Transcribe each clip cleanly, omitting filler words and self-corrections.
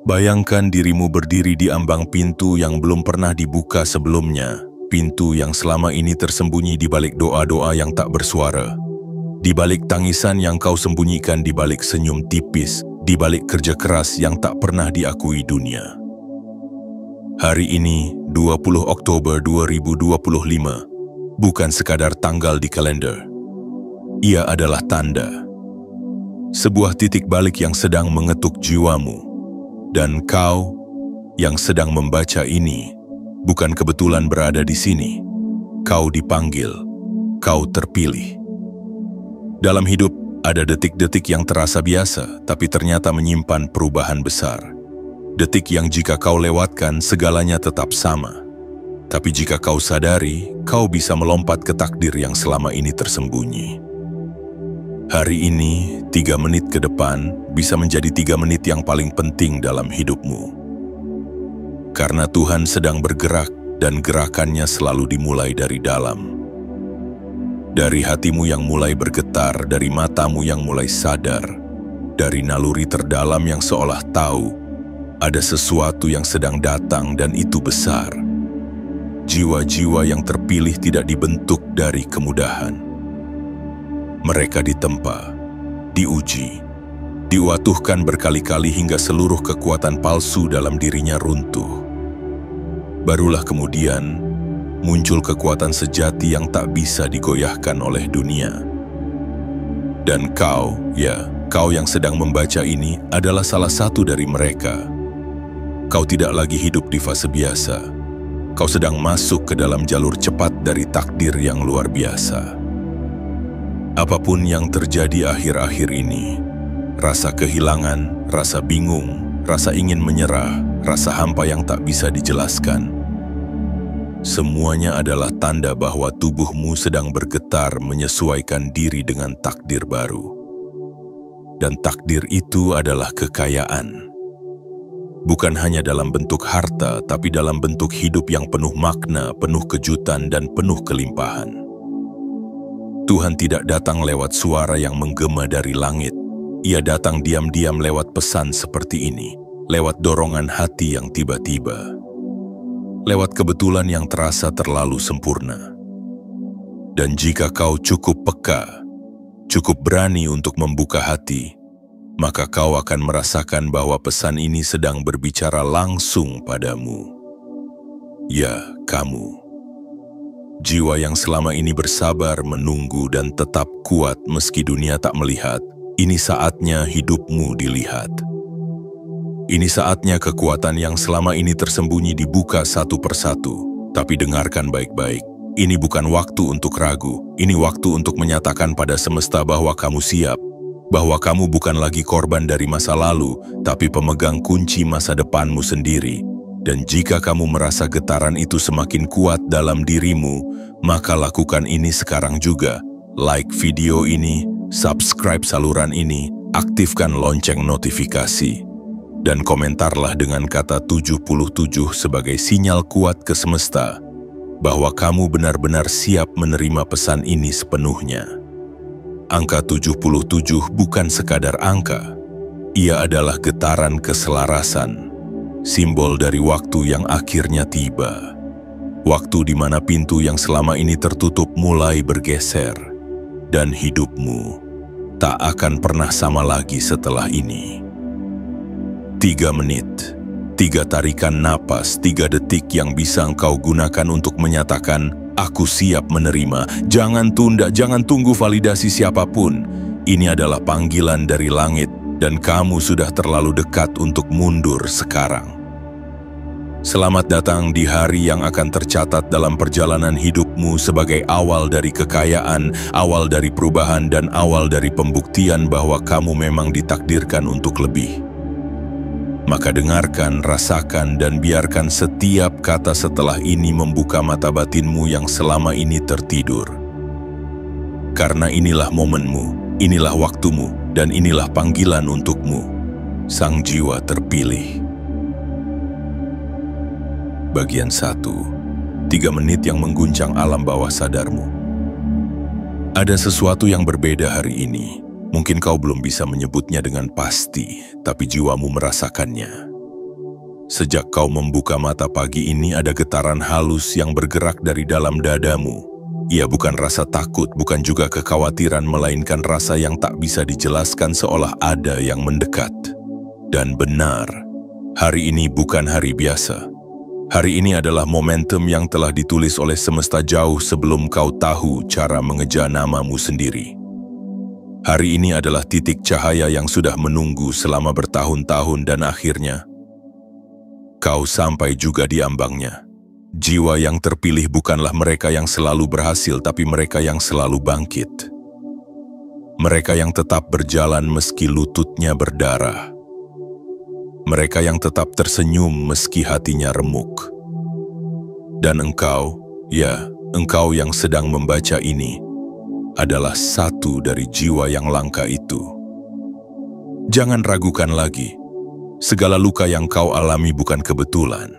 Bayangkan dirimu berdiri di ambang pintu yang belum pernah dibuka sebelumnya, pintu yang selama ini tersembunyi di balik doa-doa yang tak bersuara, di balik tangisan yang kau sembunyikan di balik senyum tipis, di balik kerja keras yang tak pernah diakui dunia. Hari ini, 20 Oktober 2025, bukan sekadar tanggal di kalender. Ia adalah tanda. Sebuah titik balik yang sedang mengetuk jiwamu. Dan kau yang sedang membaca ini bukan kebetulan berada di sini. Kau dipanggil, kau terpilih. Dalam hidup ada detik-detik yang terasa biasa, tapi ternyata menyimpan perubahan besar. Detik yang jika kau lewatkan segalanya tetap sama. Tapi jika kau sadari, kau bisa melompat ke takdir yang selama ini tersembunyi. Hari ini, 3 menit ke depan, bisa menjadi 3 menit yang paling penting dalam hidupmu. Karena Tuhan sedang bergerak dan gerakannya selalu dimulai dari dalam. Dari hatimu yang mulai bergetar, dari matamu yang mulai sadar, dari naluri terdalam yang seolah tahu, ada sesuatu yang sedang datang dan itu besar. Jiwa-jiwa yang terpilih tidak dibentuk dari kemudahan. Mereka ditempa, diuji, diwatuhkan berkali-kali hingga seluruh kekuatan palsu dalam dirinya runtuh. Barulah kemudian muncul kekuatan sejati yang tak bisa digoyahkan oleh dunia. Dan kau yang sedang membaca ini adalah salah satu dari mereka. Kau tidak lagi hidup di fase biasa. Kau sedang masuk ke dalam jalur cepat dari takdir yang luar biasa. Apapun yang terjadi akhir-akhir ini, rasa kehilangan, rasa bingung, rasa ingin menyerah, rasa hampa yang tak bisa dijelaskan, semuanya adalah tanda bahwa tubuhmu sedang bergetar menyesuaikan diri dengan takdir baru. Dan takdir itu adalah kekayaan. Bukan hanya dalam bentuk harta, tapi dalam bentuk hidup yang penuh makna, penuh kejutan, dan penuh kelimpahan. Tuhan tidak datang lewat suara yang menggema dari langit. Ia datang diam-diam lewat pesan seperti ini, lewat dorongan hati yang tiba-tiba, lewat kebetulan yang terasa terlalu sempurna. Dan jika kau cukup peka, cukup berani untuk membuka hati, maka kau akan merasakan bahwa pesan ini sedang berbicara langsung padamu. Ya, kamu. Jiwa yang selama ini bersabar, menunggu, dan tetap kuat meski dunia tak melihat, ini saatnya hidupmu dilihat. Ini saatnya kekuatan yang selama ini tersembunyi dibuka satu persatu. Tapi dengarkan baik-baik, ini bukan waktu untuk ragu, ini waktu untuk menyatakan pada semesta bahwa kamu siap, bahwa kamu bukan lagi korban dari masa lalu, tapi pemegang kunci masa depanmu sendiri. Dan jika kamu merasa getaran itu semakin kuat dalam dirimu, maka lakukan ini sekarang juga. Like video ini, subscribe saluran ini, aktifkan lonceng notifikasi. Dan komentarlah dengan kata 77 sebagai sinyal kuat ke semesta, bahwa kamu benar-benar siap menerima pesan ini sepenuhnya. Angka 77 bukan sekadar angka, ia adalah getaran keselarasan. Simbol dari waktu yang akhirnya tiba. Waktu di mana pintu yang selama ini tertutup mulai bergeser. Dan hidupmu tak akan pernah sama lagi setelah ini. 3 menit, 3 tarikan napas, 3 detik yang bisa engkau gunakan untuk menyatakan, aku siap menerima. Jangan tunda, jangan tunggu validasi siapapun. Ini adalah panggilan dari langit. Dan kamu sudah terlalu dekat untuk mundur sekarang. Selamat datang di hari yang akan tercatat dalam perjalanan hidupmu sebagai awal dari kekayaan, awal dari perubahan, dan awal dari pembuktian bahwa kamu memang ditakdirkan untuk lebih. Maka dengarkan, rasakan, dan biarkan setiap kata setelah ini membuka mata batinmu yang selama ini tertidur. Karena inilah momenmu, inilah waktumu, dan inilah panggilan untukmu, sang jiwa terpilih. Bagian 1. 3 menit yang mengguncang alam bawah sadarmu. Ada sesuatu yang berbeda hari ini. Mungkin kau belum bisa menyebutnya dengan pasti, tapi jiwamu merasakannya. Sejak kau membuka mata pagi ini ada getaran halus yang bergerak dari dalam dadamu. Ia bukan rasa takut, bukan juga kekhawatiran, melainkan rasa yang tak bisa dijelaskan seolah ada yang mendekat. Dan benar, hari ini bukan hari biasa. Hari ini adalah momentum yang telah ditulis oleh semesta jauh sebelum kau tahu cara mengejar namamu sendiri. Hari ini adalah titik cahaya yang sudah menunggu selama bertahun-tahun dan akhirnya kau sampai juga di ambangnya. Jiwa yang terpilih bukanlah mereka yang selalu berhasil, tapi mereka yang selalu bangkit. Mereka yang tetap berjalan meski lututnya berdarah. Mereka yang tetap tersenyum meski hatinya remuk. Dan engkau, ya, engkau yang sedang membaca ini, adalah satu dari jiwa yang langka itu. Jangan ragukan lagi. Segala luka yang kau alami bukan kebetulan.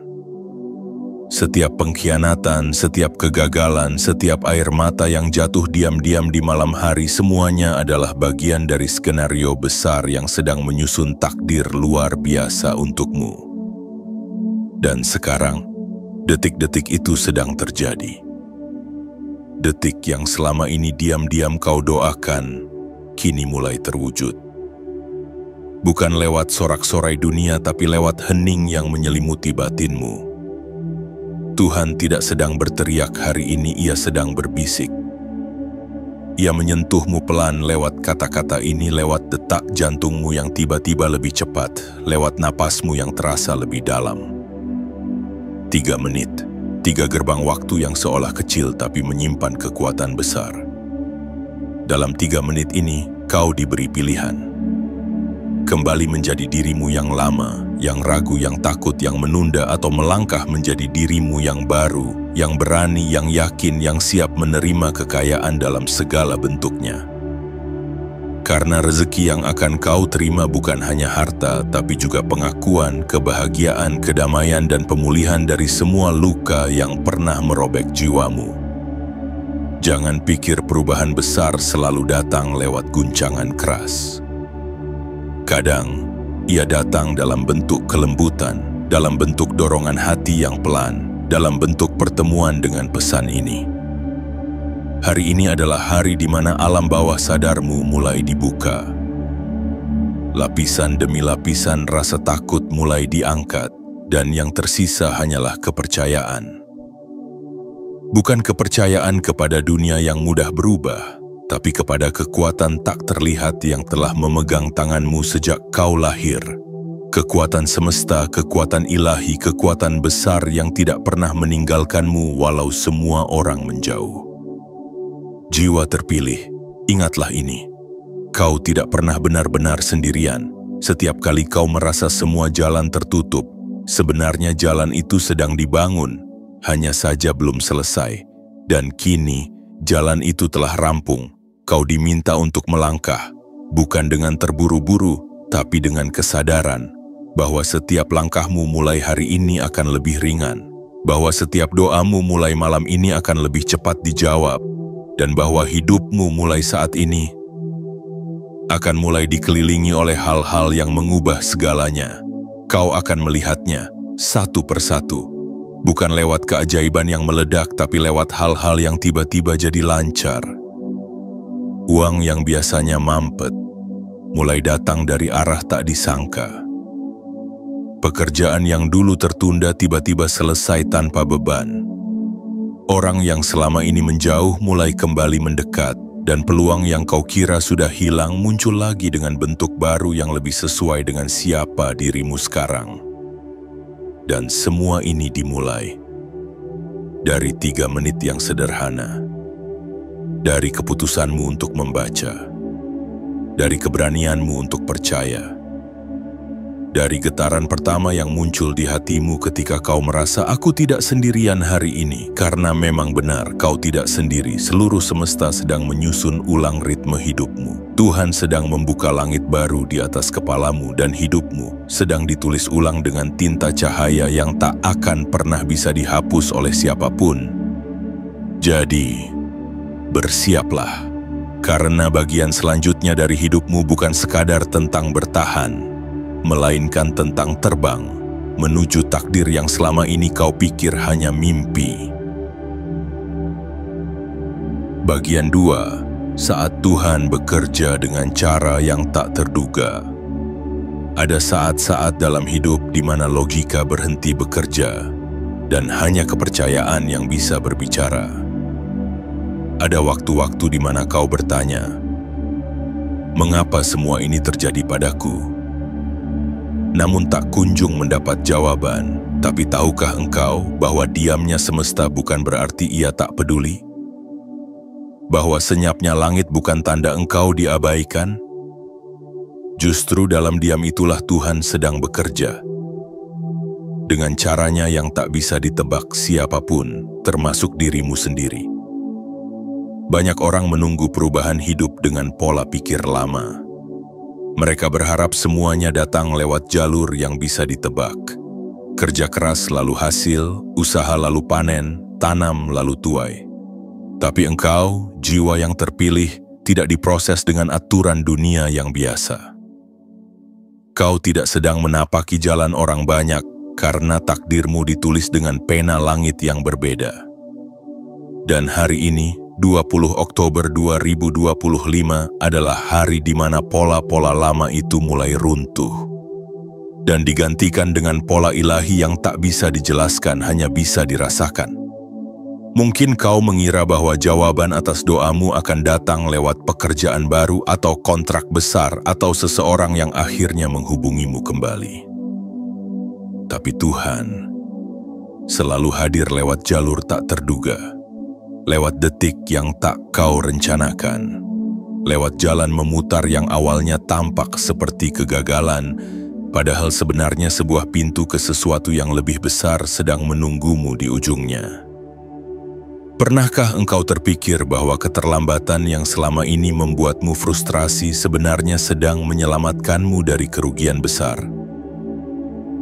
Setiap pengkhianatan, setiap kegagalan, setiap air mata yang jatuh diam-diam di malam hari, semuanya adalah bagian dari skenario besar yang sedang menyusun takdir luar biasa untukmu. Dan sekarang, detik-detik itu sedang terjadi. Detik yang selama ini diam-diam kau doakan, kini mulai terwujud. Bukan lewat sorak-sorai dunia, tapi lewat hening yang menyelimuti batinmu. Tuhan tidak sedang berteriak hari ini, Ia sedang berbisik. Ia menyentuhmu pelan lewat kata-kata ini, lewat detak jantungmu yang tiba-tiba lebih cepat, lewat napasmu yang terasa lebih dalam. 3 menit, 3 gerbang waktu yang seolah kecil tapi menyimpan kekuatan besar. Dalam 3 menit ini, kau diberi pilihan. Kembali menjadi dirimu yang lama, yang ragu, yang takut, yang menunda, atau melangkah menjadi dirimu yang baru, yang berani, yang yakin, yang siap menerima kekayaan dalam segala bentuknya. Karena rezeki yang akan kau terima bukan hanya harta, tapi juga pengakuan, kebahagiaan, kedamaian, dan pemulihan dari semua luka yang pernah merobek jiwamu. Jangan pikir perubahan besar selalu datang lewat guncangan keras. Kadang, ia datang dalam bentuk kelembutan, dalam bentuk dorongan hati yang pelan, dalam bentuk pertemuan dengan pesan ini. Hari ini adalah hari di mana alam bawah sadarmu mulai dibuka. Lapisan demi lapisan rasa takut mulai diangkat, dan yang tersisa hanyalah kepercayaan. Bukan kepercayaan kepada dunia yang mudah berubah, tapi kepada kekuatan tak terlihat yang telah memegang tanganmu sejak kau lahir. Kekuatan semesta, kekuatan ilahi, kekuatan besar yang tidak pernah meninggalkanmu walau semua orang menjauh. Jiwa terpilih, ingatlah ini. Kau tidak pernah benar-benar sendirian. Setiap kali kau merasa semua jalan tertutup, sebenarnya jalan itu sedang dibangun, hanya saja belum selesai. Dan kini, jalan itu telah rampung. Kau diminta untuk melangkah, bukan dengan terburu-buru, tapi dengan kesadaran bahwa setiap langkahmu mulai hari ini akan lebih ringan, bahwa setiap doamu mulai malam ini akan lebih cepat dijawab, dan bahwa hidupmu mulai saat ini akan mulai dikelilingi oleh hal-hal yang mengubah segalanya. Kau akan melihatnya satu persatu, bukan lewat keajaiban yang meledak, tapi lewat hal-hal yang tiba-tiba jadi lancar. Uang yang biasanya mampet, mulai datang dari arah tak disangka. Pekerjaan yang dulu tertunda tiba-tiba selesai tanpa beban. Orang yang selama ini menjauh mulai kembali mendekat, dan peluang yang kau kira sudah hilang muncul lagi dengan bentuk baru yang lebih sesuai dengan siapa dirimu sekarang. Dan semua ini dimulai dari 3 menit yang sederhana. Dari keputusanmu untuk membaca, dari keberanianmu untuk percaya, dari getaran pertama yang muncul di hatimu ketika kau merasa aku tidak sendirian hari ini, karena memang benar kau tidak sendiri. Seluruh semesta sedang menyusun ulang ritme hidupmu. Tuhan sedang membuka langit baru di atas kepalamu, dan hidupmu sedang ditulis ulang dengan tinta cahaya yang tak akan pernah bisa dihapus oleh siapapun. Jadi, bersiaplah, karena bagian selanjutnya dari hidupmu bukan sekadar tentang bertahan, melainkan tentang terbang. menuju takdir yang selama ini kau pikir hanya mimpi. Bagian 2, saat Tuhan bekerja dengan cara yang tak terduga. Ada saat-saat dalam hidup di mana logika berhenti bekerja dan hanya kepercayaan yang bisa berbicara. Ada waktu-waktu di mana kau bertanya, mengapa semua ini terjadi padaku? Namun tak kunjung mendapat jawaban. Tapi tahukah engkau bahwa diamnya semesta bukan berarti ia tak peduli? Bahwa senyapnya langit bukan tanda engkau diabaikan? Justru dalam diam itulah Tuhan sedang bekerja. Dengan caranya yang tak bisa ditebak siapapun, termasuk dirimu sendiri. Banyak orang menunggu perubahan hidup dengan pola pikir lama. Mereka berharap semuanya datang lewat jalur yang bisa ditebak. Kerja keras lalu hasil, usaha lalu panen, tanam lalu tuai. Tapi engkau, jiwa yang terpilih, tidak diproses dengan aturan dunia yang biasa. Kau tidak sedang menapaki jalan orang banyak karena takdirmu ditulis dengan pena langit yang berbeda. Dan hari ini, 20 Oktober 2025 adalah hari di mana pola-pola lama itu mulai runtuh dan digantikan dengan pola ilahi yang tak bisa dijelaskan, hanya bisa dirasakan. Mungkin kau mengira bahwa jawaban atas doamu akan datang lewat pekerjaan baru atau kontrak besar atau seseorang yang akhirnya menghubungimu kembali. Tapi Tuhan selalu hadir lewat jalur tak terduga. Lewat detik yang tak kau rencanakan, lewat jalan memutar yang awalnya tampak seperti kegagalan, padahal sebenarnya sebuah pintu ke sesuatu yang lebih besar sedang menunggumu di ujungnya. Pernahkah engkau terpikir bahwa keterlambatan yang selama ini membuatmu frustrasi sebenarnya sedang menyelamatkanmu dari kerugian besar?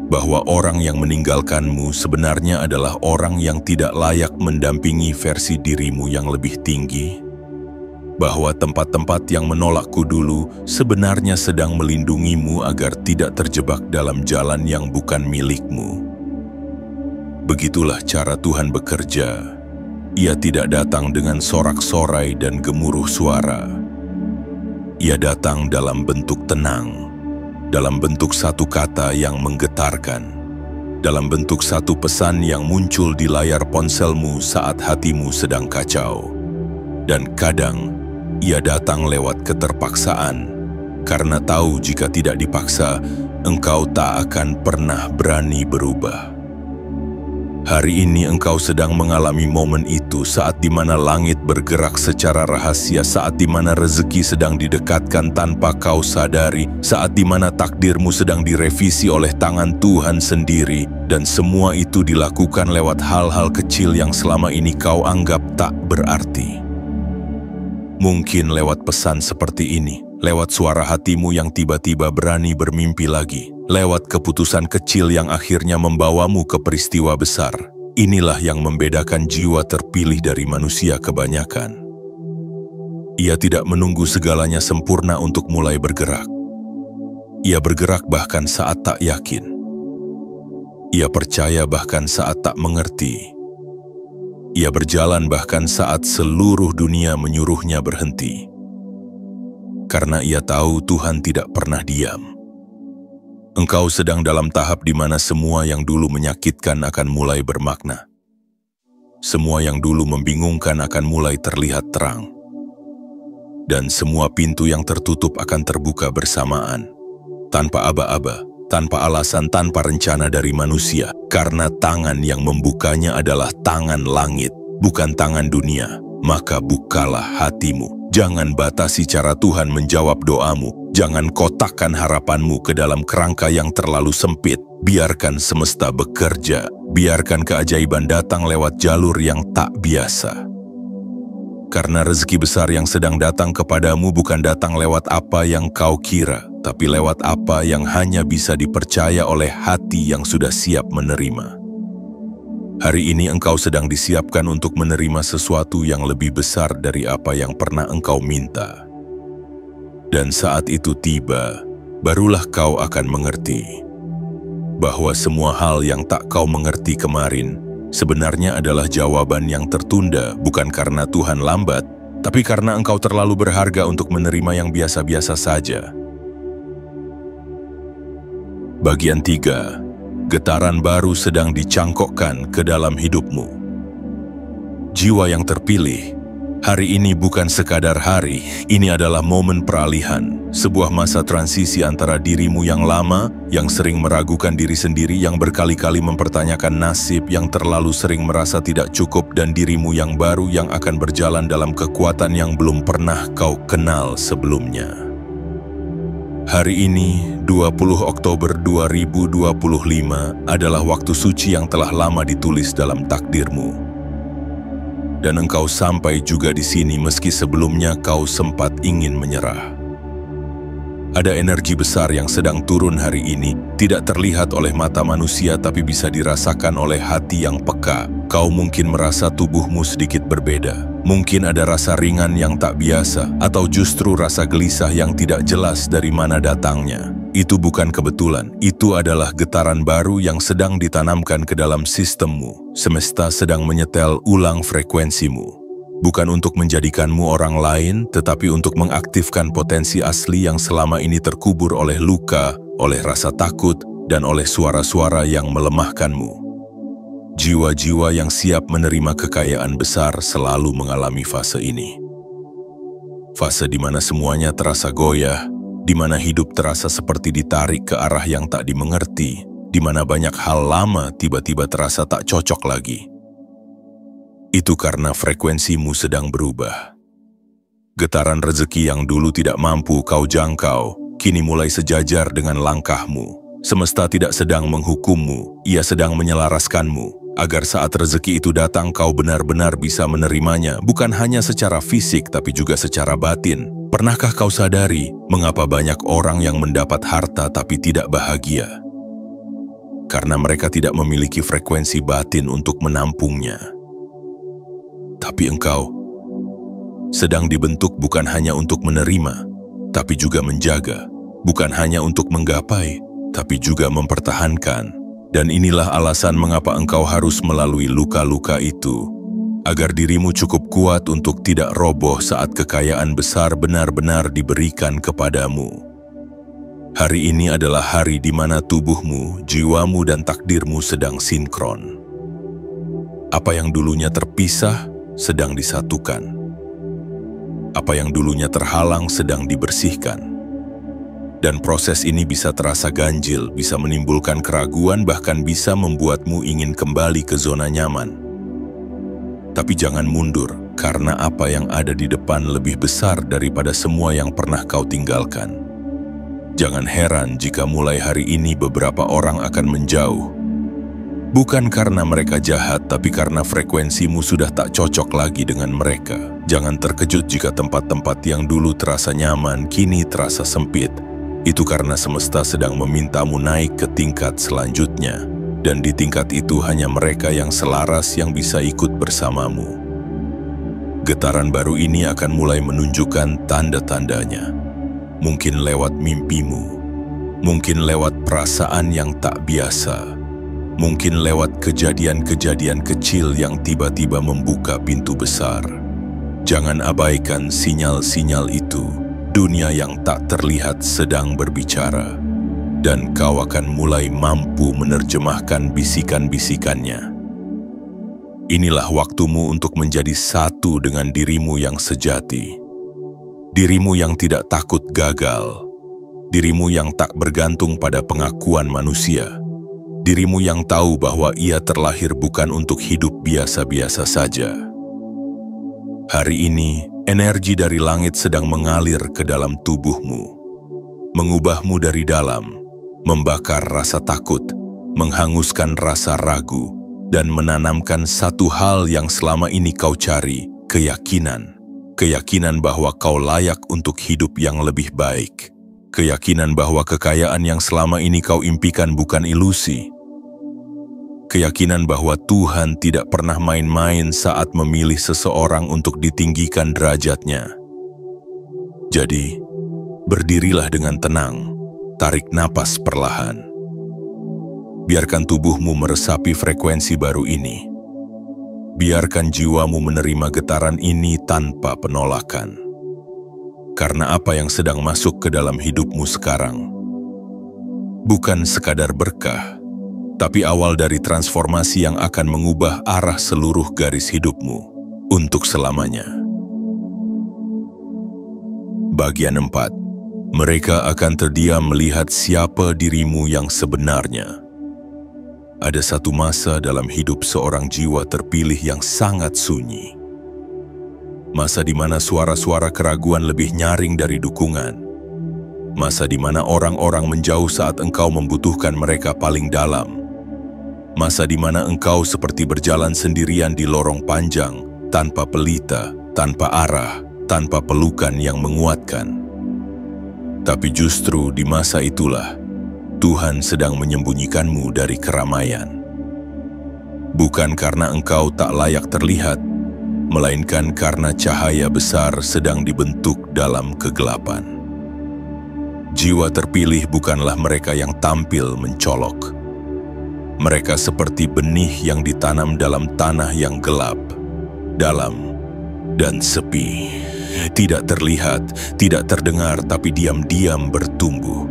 Bahwa orang yang meninggalkanmu sebenarnya adalah orang yang tidak layak mendampingi versi dirimu yang lebih tinggi. Bahwa tempat-tempat yang menolakku dulu sebenarnya sedang melindungimu agar tidak terjebak dalam jalan yang bukan milikmu. Begitulah cara Tuhan bekerja. Ia tidak datang dengan sorak-sorai dan gemuruh suara. Ia datang dalam bentuk tenang. Dalam bentuk satu kata yang menggetarkan, dalam bentuk satu pesan yang muncul di layar ponselmu saat hatimu sedang kacau. Dan kadang, ia datang lewat keterpaksaan, karena tahu jika tidak dipaksa, engkau tak akan pernah berani berubah. Hari ini engkau sedang mengalami momen itu saat di mana langit bergerak secara rahasia, saat di mana rezeki sedang didekatkan tanpa kau sadari, saat di mana takdirmu sedang direvisi oleh tangan Tuhan sendiri, dan semua itu dilakukan lewat hal-hal kecil yang selama ini kau anggap tak berarti. Mungkin lewat pesan seperti ini, lewat suara hatimu yang tiba-tiba berani bermimpi lagi, lewat keputusan kecil yang akhirnya membawamu ke peristiwa besar. Inilah yang membedakan jiwa terpilih dari manusia kebanyakan. Ia tidak menunggu segalanya sempurna untuk mulai bergerak. Ia bergerak bahkan saat tak yakin. Ia percaya bahkan saat tak mengerti. Ia berjalan bahkan saat seluruh dunia menyuruhnya berhenti. Karena ia tahu Tuhan tidak pernah diam. Engkau sedang dalam tahap di mana semua yang dulu menyakitkan akan mulai bermakna. Semua yang dulu membingungkan akan mulai terlihat terang. Dan semua pintu yang tertutup akan terbuka bersamaan. Tanpa aba-aba, tanpa alasan, tanpa rencana dari manusia. Karena tangan yang membukanya adalah tangan langit, bukan tangan dunia. Maka bukalah hatimu. Jangan batasi cara Tuhan menjawab doamu. Jangan kotakkan harapanmu ke dalam kerangka yang terlalu sempit. Biarkan semesta bekerja. Biarkan keajaiban datang lewat jalur yang tak biasa. Karena rezeki besar yang sedang datang kepadamu bukan datang lewat apa yang kau kira, tapi lewat apa yang hanya bisa dipercaya oleh hati yang sudah siap menerima. Hari ini engkau sedang disiapkan untuk menerima sesuatu yang lebih besar dari apa yang pernah engkau minta. Dan saat itu tiba, barulah kau akan mengerti bahwa semua hal yang tak kau mengerti kemarin sebenarnya adalah jawaban yang tertunda, bukan karena Tuhan lambat, tapi karena engkau terlalu berharga untuk menerima yang biasa-biasa saja. Bagian 3. Getaran baru sedang dicangkokkan ke dalam hidupmu. Jiwa yang terpilih, hari ini bukan sekadar hari, ini adalah momen peralihan, sebuah masa transisi antara dirimu yang lama, yang sering meragukan diri sendiri, yang berkali-kali mempertanyakan nasib, yang terlalu sering merasa tidak cukup, dan dirimu yang baru yang akan berjalan dalam kekuatan yang belum pernah kau kenal sebelumnya. Hari ini, 20 Oktober 2025, adalah waktu suci yang telah lama ditulis dalam takdirmu. Dan engkau sampai juga di sini meski sebelumnya kau sempat ingin menyerah. Ada energi besar yang sedang turun hari ini, tidak terlihat oleh mata manusia tapi bisa dirasakan oleh hati yang peka. Kau mungkin merasa tubuhmu sedikit berbeda. Mungkin ada rasa ringan yang tak biasa, atau justru rasa gelisah yang tidak jelas dari mana datangnya. Itu bukan kebetulan, itu adalah getaran baru yang sedang ditanamkan ke dalam sistemmu. Semesta sedang menyetel ulang frekuensimu. Bukan untuk menjadikanmu orang lain, tetapi untuk mengaktifkan potensi asli yang selama ini terkubur oleh luka, oleh rasa takut, dan oleh suara-suara yang melemahkanmu. Jiwa-jiwa yang siap menerima kekayaan besar selalu mengalami fase ini. Fase di mana semuanya terasa goyah, di mana hidup terasa seperti ditarik ke arah yang tak dimengerti, di mana banyak hal lama tiba-tiba terasa tak cocok lagi. Itu karena frekuensimu sedang berubah. Getaran rezeki yang dulu tidak mampu kau jangkau, kini mulai sejajar dengan langkahmu. Semesta tidak sedang menghukummu, ia sedang menyelaraskanmu, agar saat rezeki itu datang kau benar-benar bisa menerimanya, bukan hanya secara fisik tapi juga secara batin. Pernahkah kau sadari mengapa banyak orang yang mendapat harta tapi tidak bahagia? Karena mereka tidak memiliki frekuensi batin untuk menampungnya. Tapi engkau sedang dibentuk bukan hanya untuk menerima, tapi juga menjaga. Bukan hanya untuk menggapai, tapi juga mempertahankan. Dan inilah alasan mengapa engkau harus melalui luka-luka itu, agar dirimu cukup kuat untuk tidak roboh saat kekayaan besar benar-benar diberikan kepadamu. Hari ini adalah hari di mana tubuhmu, jiwamu, dan takdirmu sedang sinkron. Apa yang dulunya terpisah sedang disatukan. Apa yang dulunya terhalang sedang dibersihkan. Dan proses ini bisa terasa ganjil, bisa menimbulkan keraguan, bahkan bisa membuatmu ingin kembali ke zona nyaman. Tapi jangan mundur, karena apa yang ada di depan lebih besar daripada semua yang pernah kau tinggalkan. Jangan heran jika mulai hari ini beberapa orang akan menjauh. Bukan karena mereka jahat, tapi karena frekuensimu sudah tak cocok lagi dengan mereka. Jangan terkejut jika tempat-tempat yang dulu terasa nyaman, kini terasa sempit. Itu karena semesta sedang memintamu naik ke tingkat selanjutnya. Dan di tingkat itu hanya mereka yang selaras yang bisa ikut bersamamu. Getaran baru ini akan mulai menunjukkan tanda-tandanya. Mungkin lewat mimpimu, mungkin lewat perasaan yang tak biasa, mungkin lewat kejadian-kejadian kecil yang tiba-tiba membuka pintu besar. Jangan abaikan sinyal-sinyal itu. Dunia yang tak terlihat sedang berbicara, dan kau akan mulai mampu menerjemahkan bisikan-bisikannya. Inilah waktumu untuk menjadi satu dengan dirimu yang sejati. Dirimu yang tidak takut gagal. Dirimu yang tak bergantung pada pengakuan manusia. Dirimu yang tahu bahwa ia terlahir bukan untuk hidup biasa-biasa saja. Hari ini, energi dari langit sedang mengalir ke dalam tubuhmu, mengubahmu dari dalam, membakar rasa takut, menghanguskan rasa ragu, dan menanamkan satu hal yang selama ini kau cari, keyakinan. Keyakinan bahwa kau layak untuk hidup yang lebih baik. Keyakinan bahwa kekayaan yang selama ini kau impikan bukan ilusi. Keyakinan bahwa Tuhan tidak pernah main-main saat memilih seseorang untuk ditinggikan derajatnya. Jadi, berdirilah dengan tenang, tarik napas perlahan. Biarkan tubuhmu meresapi frekuensi baru ini. Biarkan jiwamu menerima getaran ini tanpa penolakan. Karena apa yang sedang masuk ke dalam hidupmu sekarang bukan sekadar berkah, tapi awal dari transformasi yang akan mengubah arah seluruh garis hidupmu untuk selamanya. Bagian 4. Mereka akan terdiam melihat siapa dirimu yang sebenarnya. Ada satu masa dalam hidup seorang jiwa terpilih yang sangat sunyi. Masa di mana suara-suara keraguan lebih nyaring dari dukungan. Masa di mana orang-orang menjauh saat engkau membutuhkan mereka paling dalam. Masa di mana engkau seperti berjalan sendirian di lorong panjang, tanpa pelita, tanpa arah, tanpa pelukan yang menguatkan. Tapi justru di masa itulah, Tuhan sedang menyembunyikanmu dari keramaian. Bukan karena engkau tak layak terlihat, melainkan karena cahaya besar sedang dibentuk dalam kegelapan. Jiwa terpilih bukanlah mereka yang tampil mencolok. Mereka seperti benih yang ditanam dalam tanah yang gelap, dalam, dan sepi. Tidak terlihat, tidak terdengar, tapi diam-diam bertumbuh.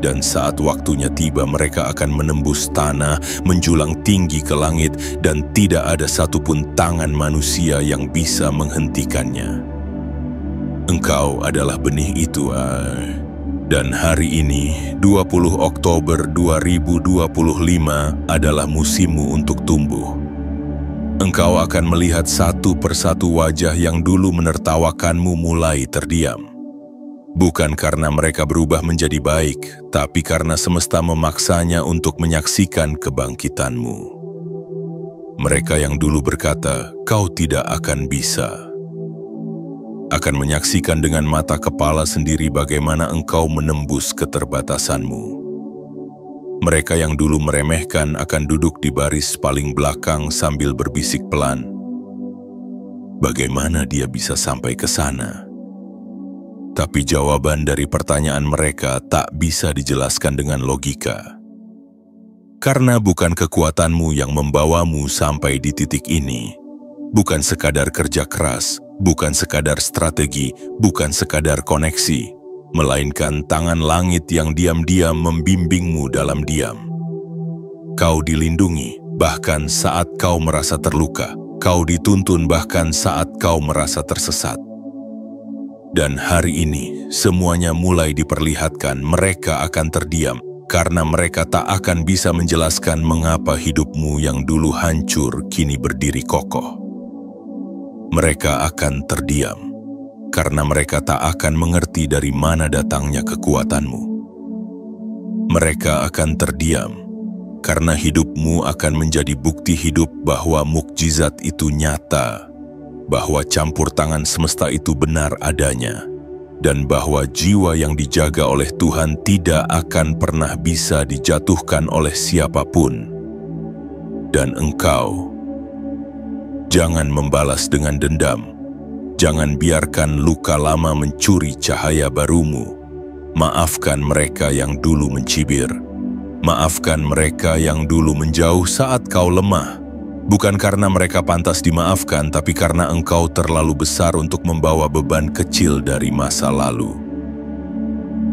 Dan saat waktunya tiba, mereka akan menembus tanah, menjulang tinggi ke langit, dan tidak ada satupun tangan manusia yang bisa menghentikannya. Engkau adalah benih itu, dan hari ini, 20 Oktober 2025, adalah musimmu untuk tumbuh. Engkau akan melihat satu persatu wajah yang dulu menertawakanmu mulai terdiam. Bukan karena mereka berubah menjadi baik, tapi karena semesta memaksanya untuk menyaksikan kebangkitanmu. Mereka yang dulu berkata, "Kau tidak akan bisa," akan menyaksikan dengan mata kepala sendiri bagaimana engkau menembus keterbatasanmu. Mereka yang dulu meremehkan akan duduk di baris paling belakang sambil berbisik pelan, "Bagaimana dia bisa sampai ke sana?" Tapi jawaban dari pertanyaan mereka tak bisa dijelaskan dengan logika. Karena bukan kekuatanmu yang membawamu sampai di titik ini. Bukan sekadar kerja keras, bukan sekadar strategi, bukan sekadar koneksi, melainkan tangan langit yang diam-diam membimbingmu dalam diam. Kau dilindungi, bahkan saat kau merasa terluka. Kau dituntun bahkan saat kau merasa tersesat. Dan hari ini, semuanya mulai diperlihatkan. Mereka akan terdiam, karena mereka tak akan bisa menjelaskan mengapa hidupmu yang dulu hancur kini berdiri kokoh. Mereka akan terdiam, karena mereka tak akan mengerti dari mana datangnya kekuatanmu. Mereka akan terdiam, karena hidupmu akan menjadi bukti hidup bahwa mukjizat itu nyata, bahwa campur tangan semesta itu benar adanya, dan bahwa jiwa yang dijaga oleh Tuhan tidak akan pernah bisa dijatuhkan oleh siapapun. Dan engkau, jangan membalas dengan dendam. Jangan biarkan luka lama mencuri cahaya barumu. Maafkan mereka yang dulu mencibir. Maafkan mereka yang dulu menjauh saat kau lemah. Bukan karena mereka pantas dimaafkan, tapi karena engkau terlalu besar untuk membawa beban kecil dari masa lalu.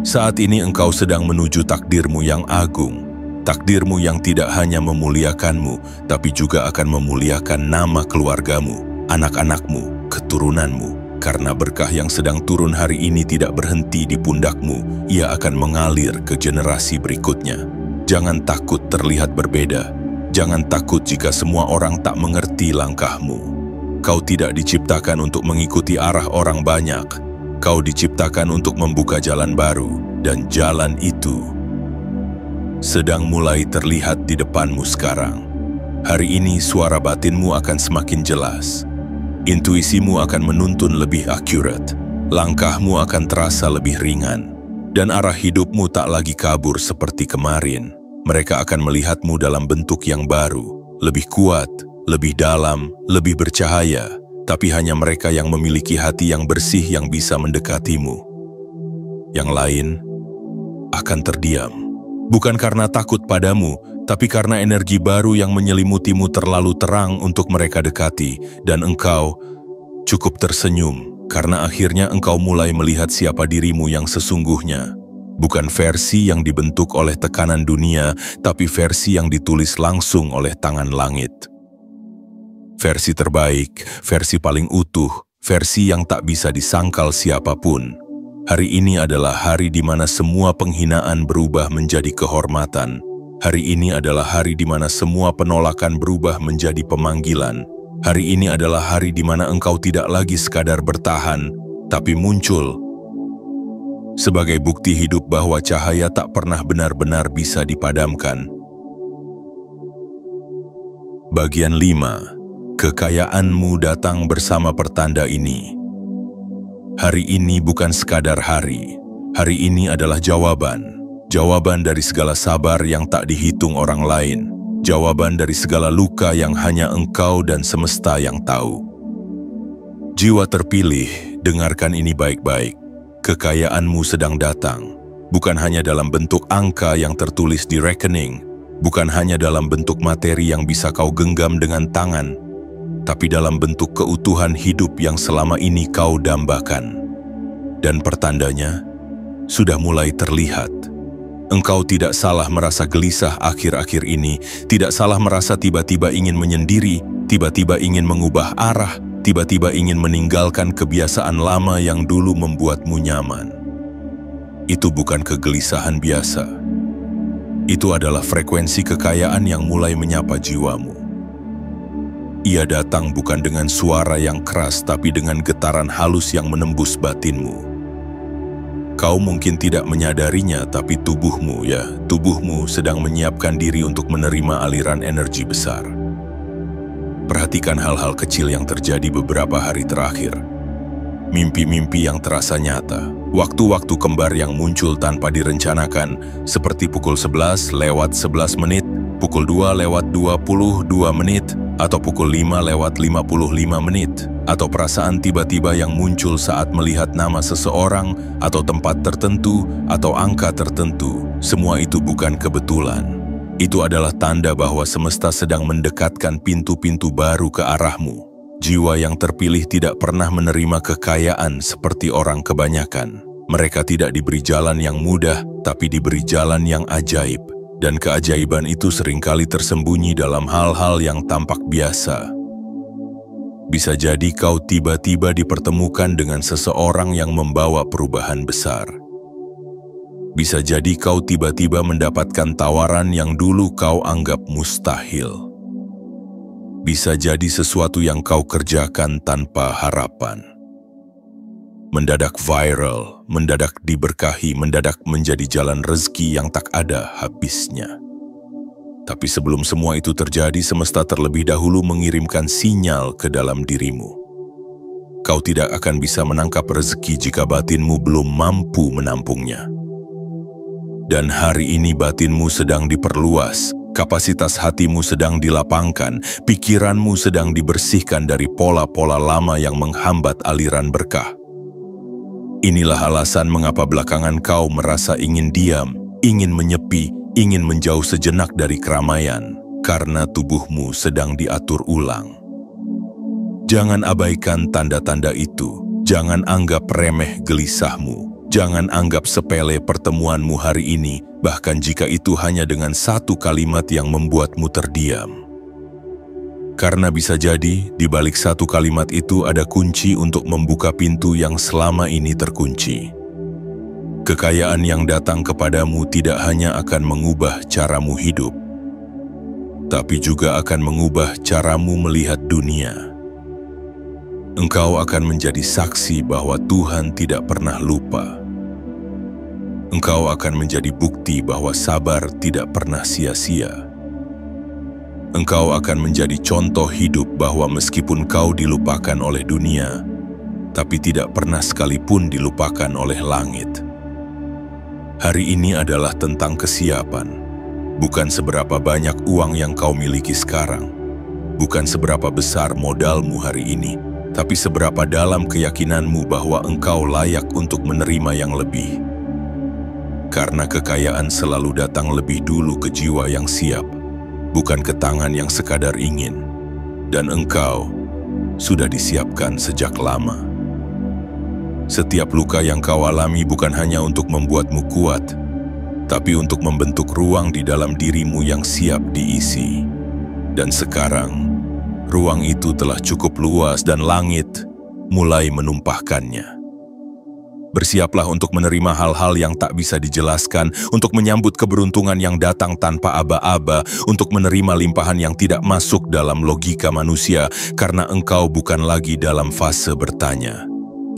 Saat ini engkau sedang menuju takdirmu yang agung. Takdirmu yang tidak hanya memuliakanmu, tapi juga akan memuliakan nama keluargamu, anak-anakmu, keturunanmu. Karena berkah yang sedang turun hari ini tidak berhenti di pundakmu, ia akan mengalir ke generasi berikutnya. Jangan takut terlihat berbeda. Jangan takut jika semua orang tak mengerti langkahmu. Kau tidak diciptakan untuk mengikuti arah orang banyak. Kau diciptakan untuk membuka jalan baru, dan jalan itu sedang mulai terlihat di depanmu sekarang. Hari ini suara batinmu akan semakin jelas. Intuisimu akan menuntun lebih akurat. Langkahmu akan terasa lebih ringan. Dan arah hidupmu tak lagi kabur seperti kemarin. Mereka akan melihatmu dalam bentuk yang baru, lebih kuat, lebih dalam, lebih bercahaya. Tapi hanya mereka yang memiliki hati yang bersih yang bisa mendekatimu. Yang lain akan terdiam, Bukan karena takut padamu, tapi karena energi baru yang menyelimutimu terlalu terang untuk mereka dekati, dan engkau cukup tersenyum karena akhirnya engkau mulai melihat siapa dirimu yang sesungguhnya. Bukan versi yang dibentuk oleh tekanan dunia, tapi versi yang ditulis langsung oleh tangan langit. Versi terbaik, versi paling utuh, versi yang tak bisa disangkal siapapun. Hari ini adalah hari di mana semua penghinaan berubah menjadi kehormatan. Hari ini adalah hari di mana semua penolakan berubah menjadi pemanggilan. Hari ini adalah hari di mana engkau tidak lagi sekadar bertahan, tapi muncul sebagai bukti hidup bahwa cahaya tak pernah benar-benar bisa dipadamkan. Bagian 5. Kekayaanmu datang bersama pertanda ini. Hari ini bukan sekadar hari. Hari ini adalah jawaban. Jawaban dari segala sabar yang tak dihitung orang lain. Jawaban dari segala luka yang hanya engkau dan semesta yang tahu. Jiwa terpilih, dengarkan ini baik-baik. Kekayaanmu sedang datang. Bukan hanya dalam bentuk angka yang tertulis di rekening. Bukan hanya dalam bentuk materi yang bisa kau genggam dengan tangan. Tapi dalam bentuk keutuhan hidup yang selama ini kau dambakan. Dan pertandanya sudah mulai terlihat. Engkau tidak salah merasa gelisah akhir-akhir ini, tidak salah merasa tiba-tiba ingin menyendiri, tiba-tiba ingin mengubah arah, tiba-tiba ingin meninggalkan kebiasaan lama yang dulu membuatmu nyaman. Itu bukan kegelisahan biasa. Itu adalah frekuensi kekayaan yang mulai menyapa jiwamu. Ia datang bukan dengan suara yang keras, tapi dengan getaran halus yang menembus batinmu. Kau mungkin tidak menyadarinya, tapi tubuhmu sedang menyiapkan diri untuk menerima aliran energi besar. Perhatikan hal-hal kecil yang terjadi beberapa hari terakhir. Mimpi-mimpi yang terasa nyata, waktu-waktu kembar yang muncul tanpa direncanakan, seperti pukul 11 lewat 11 menit, pukul 2 lewat 22 menit, atau pukul 5 lewat 55 menit, atau perasaan tiba-tiba yang muncul saat melihat nama seseorang, atau tempat tertentu, atau angka tertentu. Semua itu bukan kebetulan. Itu adalah tanda bahwa semesta sedang mendekatkan pintu-pintu baru ke arahmu. Jiwa yang terpilih tidak pernah menerima kekayaan seperti orang kebanyakan. Mereka tidak diberi jalan yang mudah, tapi diberi jalan yang ajaib. Dan keajaiban itu seringkali tersembunyi dalam hal-hal yang tampak biasa. Bisa jadi kau tiba-tiba dipertemukan dengan seseorang yang membawa perubahan besar. Bisa jadi kau tiba-tiba mendapatkan tawaran yang dulu kau anggap mustahil. Bisa jadi sesuatu yang kau kerjakan tanpa harapan. Mendadak viral, mendadak diberkahi, mendadak menjadi jalan rezeki yang tak ada habisnya. Tapi sebelum semua itu terjadi, semesta terlebih dahulu mengirimkan sinyal ke dalam dirimu. Kau tidak akan bisa menangkap rezeki jika batinmu belum mampu menampungnya. Dan hari ini batinmu sedang diperluas, kapasitas hatimu sedang dilapangkan, pikiranmu sedang dibersihkan dari pola-pola lama yang menghambat aliran berkah. Inilah alasan mengapa belakangan kau merasa ingin diam, ingin menyepi, ingin menjauh sejenak dari keramaian, karena tubuhmu sedang diatur ulang. Jangan abaikan tanda-tanda itu, jangan anggap remeh gelisahmu, jangan anggap sepele pertemuanmu hari ini, bahkan jika itu hanya dengan satu kalimat yang membuatmu terdiam. Karena bisa jadi, di balik satu kalimat itu ada kunci untuk membuka pintu yang selama ini terkunci. Kekayaan yang datang kepadamu tidak hanya akan mengubah caramu hidup, tapi juga akan mengubah caramu melihat dunia. Engkau akan menjadi saksi bahwa Tuhan tidak pernah lupa. Engkau akan menjadi bukti bahwa sabar tidak pernah sia-sia. Engkau akan menjadi contoh hidup bahwa meskipun kau dilupakan oleh dunia, tapi tidak pernah sekalipun dilupakan oleh langit. Hari ini adalah tentang kesiapan, bukan seberapa banyak uang yang kau miliki sekarang, bukan seberapa besar modalmu hari ini, tapi seberapa dalam keyakinanmu bahwa engkau layak untuk menerima yang lebih. Karena kekayaan selalu datang lebih dulu ke jiwa yang siap, bukan ke tangan yang sekadar ingin. Dan engkau sudah disiapkan sejak lama. Setiap luka yang kau alami bukan hanya untuk membuatmu kuat, tapi untuk membentuk ruang di dalam dirimu yang siap diisi. Dan sekarang, ruang itu telah cukup luas dan langit mulai menumpahkannya. Bersiaplah untuk menerima hal-hal yang tak bisa dijelaskan, untuk menyambut keberuntungan yang datang tanpa aba-aba, untuk menerima limpahan yang tidak masuk dalam logika manusia, karena engkau bukan lagi dalam fase bertanya.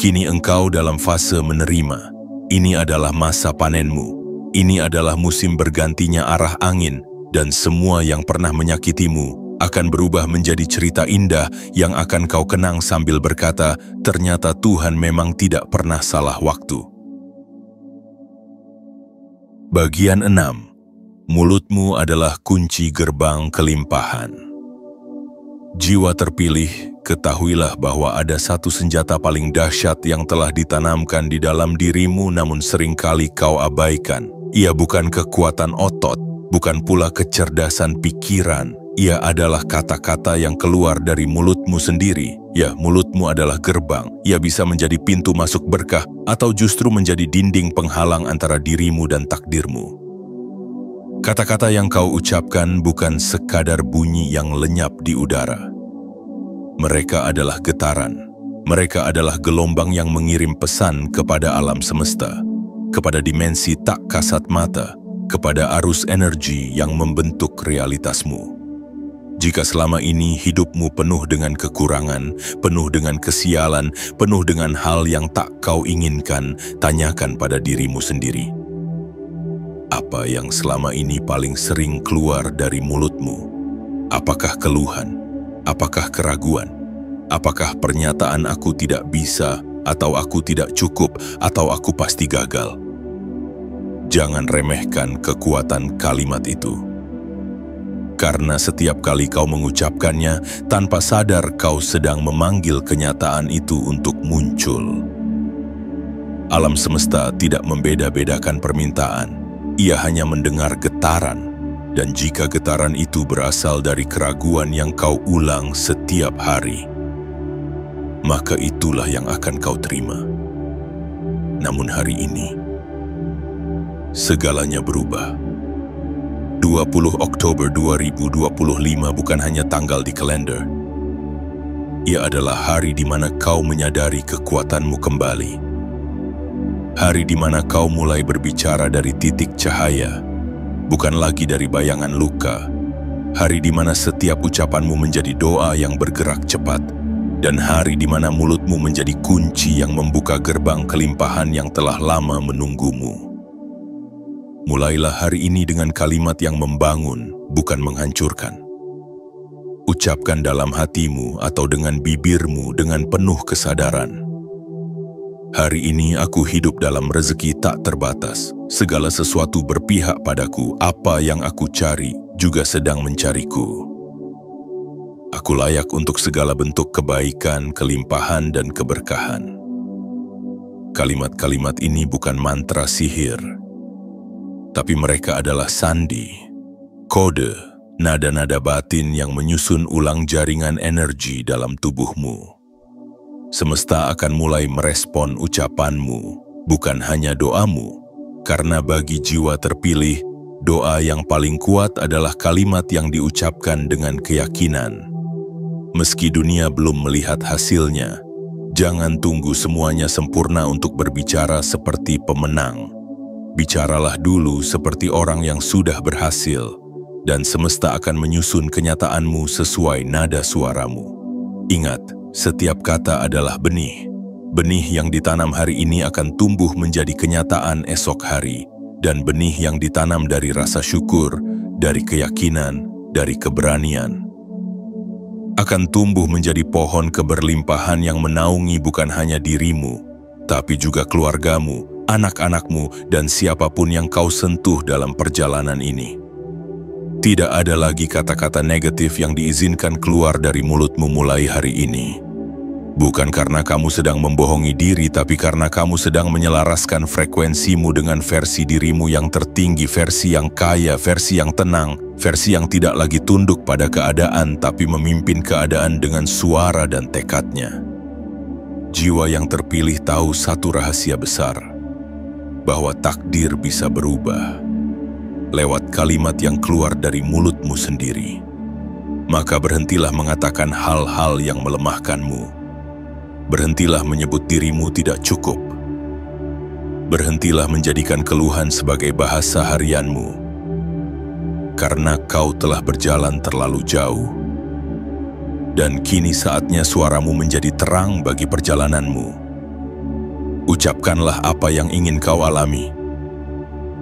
Kini engkau dalam fase menerima. Ini adalah masa panenmu. Ini adalah musim bergantinya arah angin, dan semua yang pernah menyakitimu akan berubah menjadi cerita indah yang akan kau kenang sambil berkata, ternyata Tuhan memang tidak pernah salah waktu. Bagian 6. Mulutmu adalah kunci gerbang kelimpahan. Jiwa terpilih, ketahuilah bahwa ada satu senjata paling dahsyat yang telah ditanamkan di dalam dirimu namun seringkali kau abaikan. Ia bukan kekuatan otot, bukan pula kecerdasan pikiran. Ia adalah kata-kata yang keluar dari mulutmu sendiri. Ya, mulutmu adalah gerbang. Ia bisa menjadi pintu masuk berkah atau justru menjadi dinding penghalang antara dirimu dan takdirmu. Kata-kata yang kau ucapkan bukan sekadar bunyi yang lenyap di udara. Mereka adalah getaran. Mereka adalah gelombang yang mengirim pesan kepada alam semesta, kepada dimensi tak kasat mata, kepada arus energi yang membentuk realitasmu. Jika selama ini hidupmu penuh dengan kekurangan, penuh dengan kesialan, penuh dengan hal yang tak kau inginkan, tanyakan pada dirimu sendiri. Apa yang selama ini paling sering keluar dari mulutmu? Apakah keluhan? Apakah keraguan? Apakah pernyataan aku tidak bisa, atau aku tidak cukup, atau aku pasti gagal? Jangan remehkan kekuatan kalimat itu. Karena setiap kali kau mengucapkannya, tanpa sadar kau sedang memanggil kenyataan itu untuk muncul. Alam semesta tidak membeda-bedakan permintaan. Ia hanya mendengar getaran. Dan jika getaran itu berasal dari keraguan yang kau ulang setiap hari, maka itulah yang akan kau terima. Namun hari ini, segalanya berubah. 20 Oktober 2025 bukan hanya tanggal di kalender. Ia adalah hari di mana kau menyadari kekuatanmu kembali. Hari di mana kau mulai berbicara dari titik cahaya, bukan lagi dari bayangan luka. Hari di mana setiap ucapanmu menjadi doa yang bergerak cepat. Dan hari di mana mulutmu menjadi kunci yang membuka gerbang kelimpahan yang telah lama menunggumu. Mulailah hari ini dengan kalimat yang membangun, bukan menghancurkan. Ucapkan dalam hatimu atau dengan bibirmu dengan penuh kesadaran. Hari ini aku hidup dalam rezeki tak terbatas. Segala sesuatu berpihak padaku. Apa yang aku cari juga sedang mencariku. Aku layak untuk segala bentuk kebaikan, kelimpahan, dan keberkahan. Kalimat-kalimat ini bukan mantra sihir, tapi mereka adalah sandi, kode, nada-nada batin yang menyusun ulang jaringan energi dalam tubuhmu. Semesta akan mulai merespon ucapanmu, bukan hanya doamu, karena bagi jiwa terpilih, doa yang paling kuat adalah kalimat yang diucapkan dengan keyakinan. Meski dunia belum melihat hasilnya, jangan tunggu semuanya sempurna untuk berbicara seperti pemenang. Bicaralah dulu seperti orang yang sudah berhasil, dan semesta akan menyusun kenyataanmu sesuai nada suaramu. Ingat, setiap kata adalah benih. Benih yang ditanam hari ini akan tumbuh menjadi kenyataan esok hari, dan benih yang ditanam dari rasa syukur, dari keyakinan, dari keberanian, akan tumbuh menjadi pohon keberlimpahan yang menaungi bukan hanya dirimu, tapi juga keluargamu, anak-anakmu, dan siapapun yang kau sentuh dalam perjalanan ini. Tidak ada lagi kata-kata negatif yang diizinkan keluar dari mulutmu mulai hari ini. Bukan karena kamu sedang membohongi diri, tapi karena kamu sedang menyelaraskan frekuensimu dengan versi dirimu yang tertinggi, versi yang kaya, versi yang tenang, versi yang tidak lagi tunduk pada keadaan, tapi memimpin keadaan dengan suara dan tekadnya. Jiwa yang terpilih tahu satu rahasia besar, bahwa takdir bisa berubah lewat kalimat yang keluar dari mulutmu sendiri. Maka berhentilah mengatakan hal-hal yang melemahkanmu. Berhentilah menyebut dirimu tidak cukup. Berhentilah menjadikan keluhan sebagai bahasa harianmu. Karena kau telah berjalan terlalu jauh. Dan kini saatnya suaramu menjadi terang bagi perjalananmu. Ucapkanlah apa yang ingin kau alami.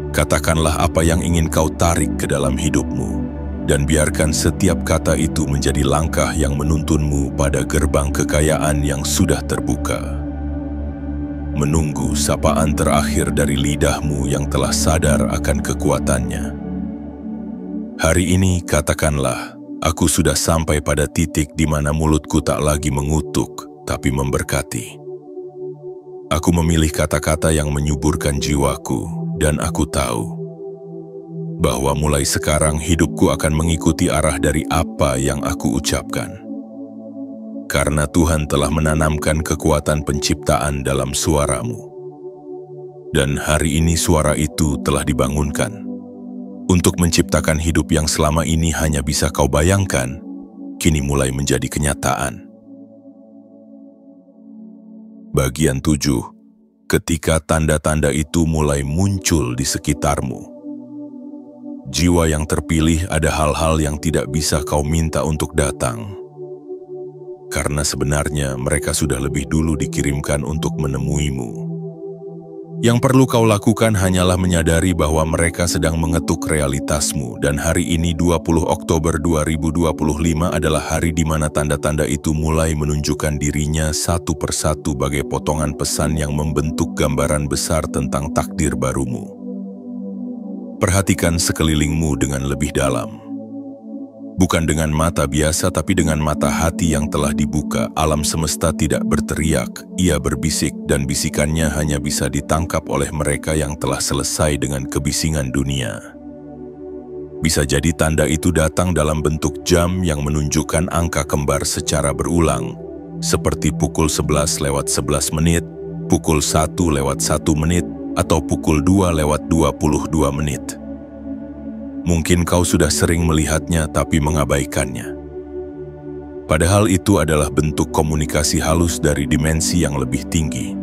Katakanlah apa yang ingin kau tarik ke dalam hidupmu. Dan biarkan setiap kata itu menjadi langkah yang menuntunmu pada gerbang kekayaan yang sudah terbuka. Menunggu sapaan terakhir dari lidahmu yang telah sadar akan kekuatannya. Hari ini katakanlah, aku sudah sampai pada titik di mana mulutku tak lagi mengutuk, tapi memberkati. Aku memilih kata-kata yang menyuburkan jiwaku, dan aku tahu bahwa mulai sekarang hidupku akan mengikuti arah dari apa yang aku ucapkan. Karena Tuhan telah menanamkan kekuatan penciptaan dalam suaramu. Dan hari ini suara itu telah dibangunkan. Untuk menciptakan hidup yang selama ini hanya bisa kau bayangkan, kini mulai menjadi kenyataan. Bagian 7. Ketika tanda-tanda itu mulai muncul di sekitarmu. Jiwa yang terpilih, ada hal-hal yang tidak bisa kau minta untuk datang. Karena sebenarnya mereka sudah lebih dulu dikirimkan untuk menemuimu. Yang perlu kau lakukan hanyalah menyadari bahwa mereka sedang mengetuk realitasmu. Dan hari ini 20 Oktober 2025 adalah hari di mana tanda-tanda itu mulai menunjukkan dirinya satu persatu bagai potongan pesan yang membentuk gambaran besar tentang takdir barumu. Perhatikan sekelilingmu dengan lebih dalam. Bukan dengan mata biasa, tapi dengan mata hati yang telah dibuka. Alam semesta tidak berteriak, ia berbisik, dan bisikannya hanya bisa ditangkap oleh mereka yang telah selesai dengan kebisingan dunia. Bisa jadi tanda itu datang dalam bentuk jam yang menunjukkan angka kembar secara berulang, seperti pukul 11:11 menit, pukul 1:1 menit, atau pukul 2:22 menit. Mungkin kau sudah sering melihatnya tapi mengabaikannya. Padahal itu adalah bentuk komunikasi halus dari dimensi yang lebih tinggi.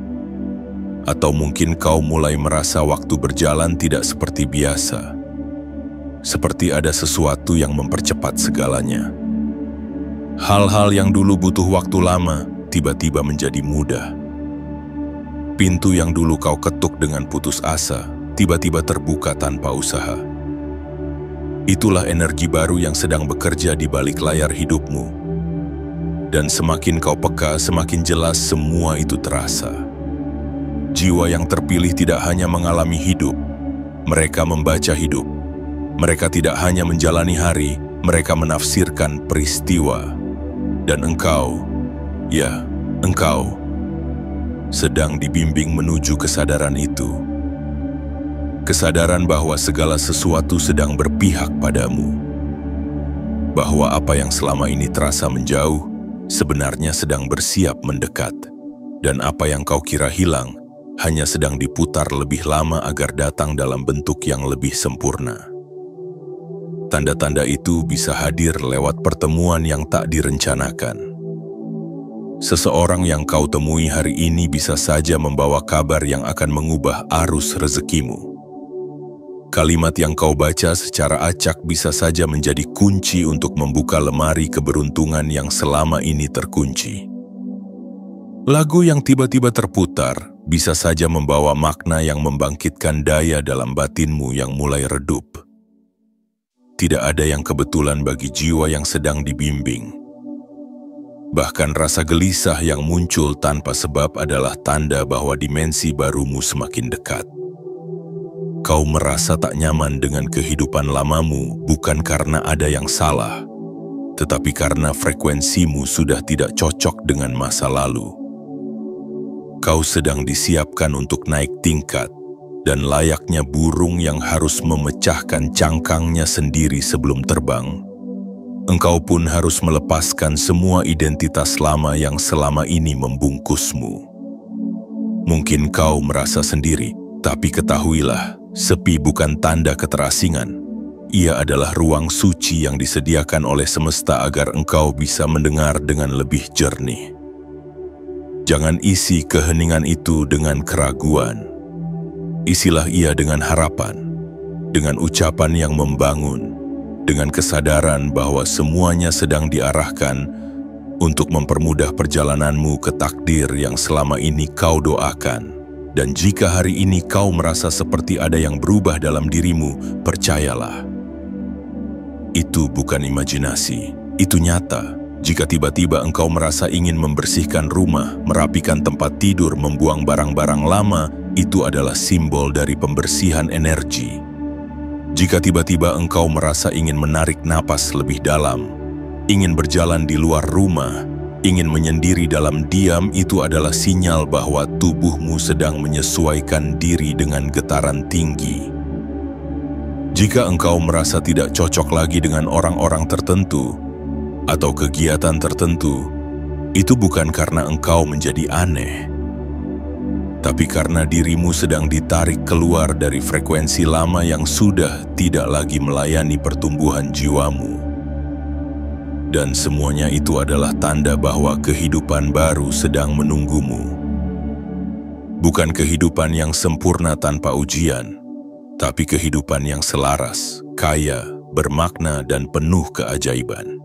Atau mungkin kau mulai merasa waktu berjalan tidak seperti biasa. Seperti ada sesuatu yang mempercepat segalanya. Hal-hal yang dulu butuh waktu lama, tiba-tiba menjadi mudah. Pintu yang dulu kau ketuk dengan putus asa, tiba-tiba terbuka tanpa usaha. Itulah energi baru yang sedang bekerja di balik layar hidupmu. Dan semakin kau peka, semakin jelas semua itu terasa. Jiwa yang terpilih tidak hanya mengalami hidup, mereka membaca hidup. Mereka tidak hanya menjalani hari, mereka menafsirkan peristiwa. Dan engkau, ya, engkau, sedang dibimbing menuju kesadaran itu. Kesadaran bahwa segala sesuatu sedang berpihak padamu. Bahwa apa yang selama ini terasa menjauh, sebenarnya sedang bersiap mendekat. Dan apa yang kau kira hilang, hanya sedang diputar lebih lama agar datang dalam bentuk yang lebih sempurna. Tanda-tanda itu bisa hadir lewat pertemuan yang tak direncanakan. Seseorang yang kau temui hari ini bisa saja membawa kabar yang akan mengubah arus rezekimu. Kalimat yang kau baca secara acak bisa saja menjadi kunci untuk membuka lemari keberuntungan yang selama ini terkunci. Lagu yang tiba-tiba terputar bisa saja membawa makna yang membangkitkan daya dalam batinmu yang mulai redup. Tidak ada yang kebetulan bagi jiwa yang sedang dibimbing. Bahkan rasa gelisah yang muncul tanpa sebab adalah tanda bahwa dimensi barumu semakin dekat. Kau merasa tak nyaman dengan kehidupan lamamu bukan karena ada yang salah, tetapi karena frekuensimu sudah tidak cocok dengan masa lalu. Kau sedang disiapkan untuk naik tingkat, dan layaknya burung yang harus memecahkan cangkangnya sendiri sebelum terbang, engkau pun harus melepaskan semua identitas lama yang selama ini membungkusmu. Mungkin kau merasa sendiri, tapi ketahuilah, sepi bukan tanda keterasingan. Ia adalah ruang suci yang disediakan oleh semesta agar engkau bisa mendengar dengan lebih jernih. Jangan isi keheningan itu dengan keraguan. Isilah ia dengan harapan, dengan ucapan yang membangun, dengan kesadaran bahwa semuanya sedang diarahkan untuk mempermudah perjalananmu ke takdir yang selama ini kau doakan. Dan jika hari ini kau merasa seperti ada yang berubah dalam dirimu, percayalah. Itu bukan imajinasi, itu nyata. Jika tiba-tiba engkau merasa ingin membersihkan rumah, merapikan tempat tidur, membuang barang-barang lama, itu adalah simbol dari pembersihan energi. Jika tiba-tiba engkau merasa ingin menarik napas lebih dalam, ingin berjalan di luar rumah, ingin menyendiri dalam diam, itu adalah sinyal bahwa tubuhmu sedang menyesuaikan diri dengan getaran tinggi. Jika engkau merasa tidak cocok lagi dengan orang-orang tertentu atau kegiatan tertentu, itu bukan karena engkau menjadi aneh, tapi karena dirimu sedang ditarik keluar dari frekuensi lama yang sudah tidak lagi melayani pertumbuhan jiwamu. Dan semuanya itu adalah tanda bahwa kehidupan baru sedang menunggumu. Bukan kehidupan yang sempurna tanpa ujian, tapi kehidupan yang selaras, kaya, bermakna, dan penuh keajaiban.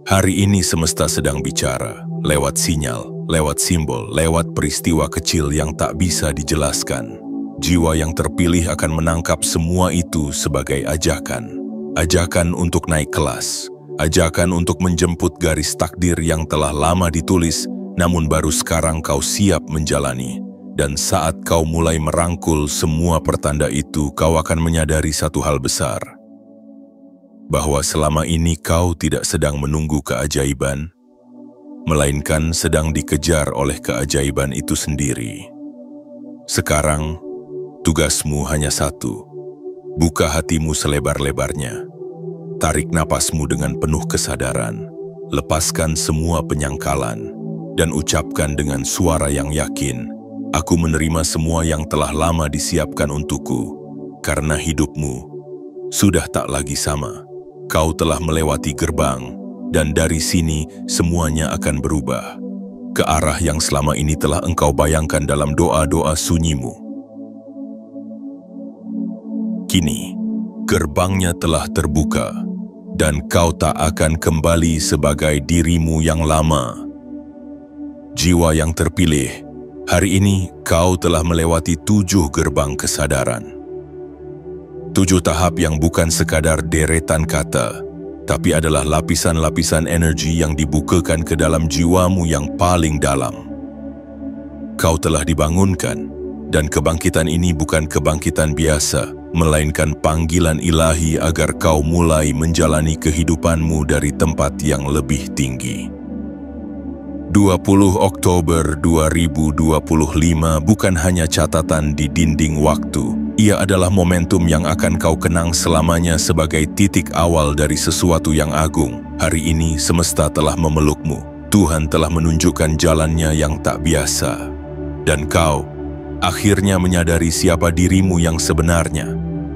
Hari ini semesta sedang bicara, lewat sinyal, lewat simbol, lewat peristiwa kecil yang tak bisa dijelaskan. Jiwa yang terpilih akan menangkap semua itu sebagai ajakan. Ajakan untuk naik kelas, ajakan untuk menjemput garis takdir yang telah lama ditulis, namun baru sekarang kau siap menjalani. Dan saat kau mulai merangkul semua pertanda itu, kau akan menyadari satu hal besar. Bahwa selama ini kau tidak sedang menunggu keajaiban, melainkan sedang dikejar oleh keajaiban itu sendiri. Sekarang, tugasmu hanya satu. Buka hatimu selebar-lebarnya. Tarik napasmu dengan penuh kesadaran. Lepaskan semua penyangkalan. Dan ucapkan dengan suara yang yakin, aku menerima semua yang telah lama disiapkan untukku, karena hidupmu sudah tak lagi sama. Kau telah melewati gerbang, dan dari sini semuanya akan berubah ke arah yang selama ini telah engkau bayangkan dalam doa-doa sunyimu. Kini, gerbangnya telah terbuka, dan kau tak akan kembali sebagai dirimu yang lama. Jiwa yang terpilih, hari ini kau telah melewati 7 gerbang kesadaran. 7 tahap yang bukan sekadar deretan kata, tapi adalah lapisan-lapisan energi yang dibukakan ke dalam jiwamu yang paling dalam. Kau telah dibangunkan, dan kebangkitan ini bukan kebangkitan biasa, melainkan panggilan ilahi agar kau mulai menjalani kehidupanmu dari tempat yang lebih tinggi. 20 Oktober 2025 bukan hanya catatan di dinding waktu. Ia adalah momentum yang akan kau kenang selamanya sebagai titik awal dari sesuatu yang agung. Hari ini semesta telah memelukmu. Tuhan telah menunjukkan jalannya yang tak biasa. Dan kau akhirnya menyadari siapa dirimu yang sebenarnya.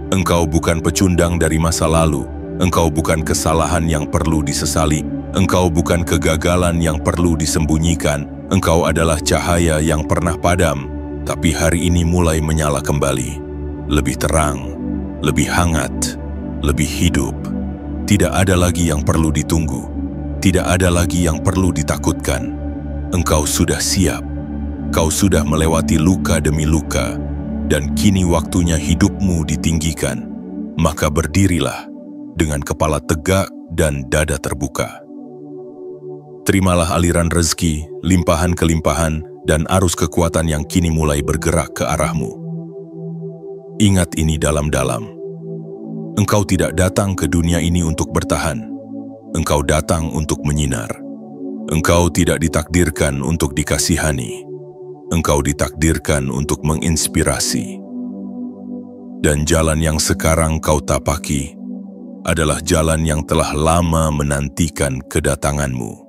Engkau bukan pecundang dari masa lalu. Engkau bukan kesalahan yang perlu disesali. Engkau bukan kegagalan yang perlu disembunyikan. Engkau adalah cahaya yang pernah padam, tapi hari ini mulai menyala kembali. Lebih terang, lebih hangat, lebih hidup. Tidak ada lagi yang perlu ditunggu. Tidak ada lagi yang perlu ditakutkan. Engkau sudah siap. Kau sudah melewati luka demi luka, dan kini waktunya hidupmu ditinggikan. Maka berdirilah dengan kepala tegak dan dada terbuka. Terimalah aliran rezeki, limpahan-kelimpahan, dan arus kekuatan yang kini mulai bergerak ke arahmu. Ingat ini dalam-dalam. Engkau tidak datang ke dunia ini untuk bertahan. engkau datang untuk menyinar. Engkau tidak ditakdirkan untuk dikasihani. Engkau ditakdirkan untuk menginspirasi. Dan jalan yang sekarang kau tapaki adalah jalan yang telah lama menantikan kedatanganmu.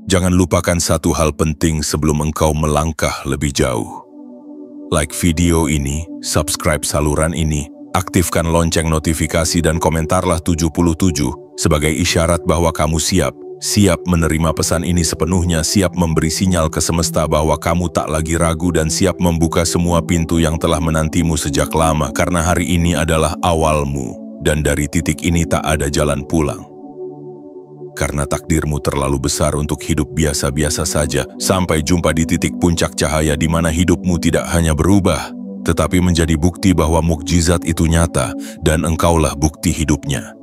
Jangan lupakan satu hal penting sebelum engkau melangkah lebih jauh. Like video ini, subscribe saluran ini, aktifkan lonceng notifikasi dan komentarlah 77 sebagai isyarat bahwa kamu siap menerima pesan ini sepenuhnya, siap memberi sinyal ke semesta bahwa kamu tak lagi ragu dan siap membuka semua pintu yang telah menantimu sejak lama, karena hari ini adalah awalmu dan dari titik ini tak ada jalan pulang. Karena takdirmu terlalu besar untuk hidup biasa-biasa saja, sampai jumpa di titik puncak cahaya di mana hidupmu tidak hanya berubah, tetapi menjadi bukti bahwa mukjizat itu nyata dan engkaulah bukti hidupnya.